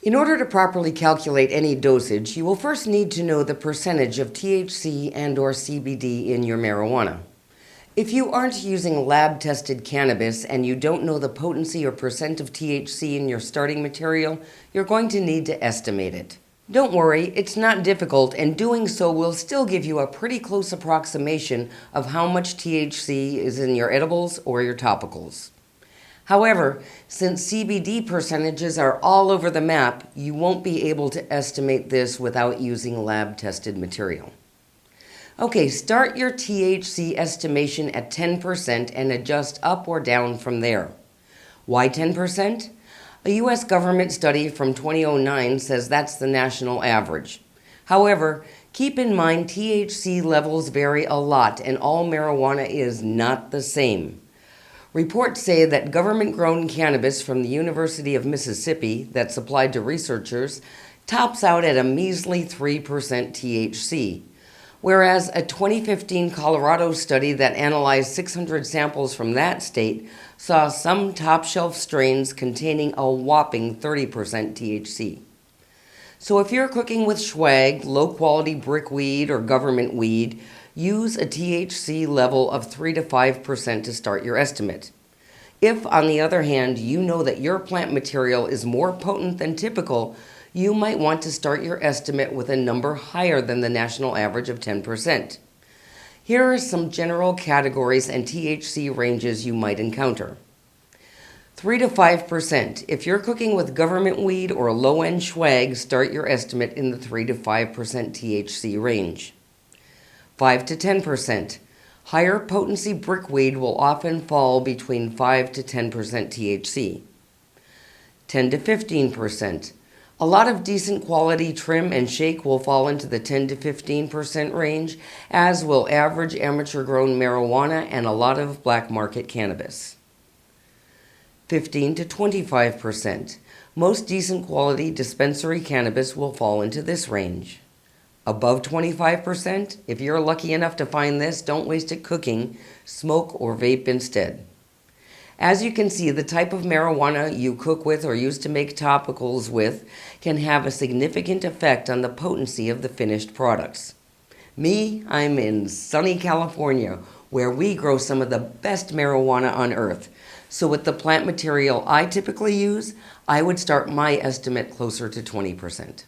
In order to properly calculate any dosage, you will first need to know the percentage of THC and/or CBD in your marijuana. If you aren't using lab-tested cannabis and you don't know the potency or percent of THC in your starting material, you're going to need to estimate it. Don't worry, it's not difficult, and doing so will still give you a pretty close approximation of how much THC is in your edibles or your topicals. However, since CBD percentages are all over the map, you won't be able to estimate this without using lab-tested material. Okay, start your THC estimation at 10% and adjust up or down from there. Why 10%? A U.S. government study from 2009 says that's the national average. However, keep in mind THC levels vary a lot and all marijuana is not the same. Reports say that government-grown cannabis from the University of Mississippi that's supplied to researchers tops out at a measly 3% THC, whereas a 2015 Colorado study that analyzed 600 samples from that state saw some top-shelf strains containing a whopping 30% THC. So if you're cooking with swag, low-quality brick weed, or government weed, use a THC level of 3 to 5% to start your estimate. If, on the other hand, you know that your plant material is more potent than typical, you might want to start your estimate with a number higher than the national average of 10%. Here are some general categories and THC ranges you might encounter. 3 to 5%. If you're cooking with government weed or low-end swag, start your estimate in the 3 to 5% THC range. 5 to 10%. Higher potency brickweed will often fall between 5 to 10% THC. 10 to 15%. A lot of decent quality trim and shake will fall into the 10 to 15% range, as will average amateur-grown marijuana and a lot of black market cannabis. 15 to 25%. Most decent quality dispensary cannabis will fall into this range. Above 25%, if you're lucky enough to find this, don't waste it cooking, smoke or vape instead. As you can see, the type of marijuana you cook with or use to make topicals with can have a significant effect on the potency of the finished products. Me, I'm in sunny California, where we grow some of the best marijuana on earth. So with the plant material I typically use, I would start my estimate closer to 20%.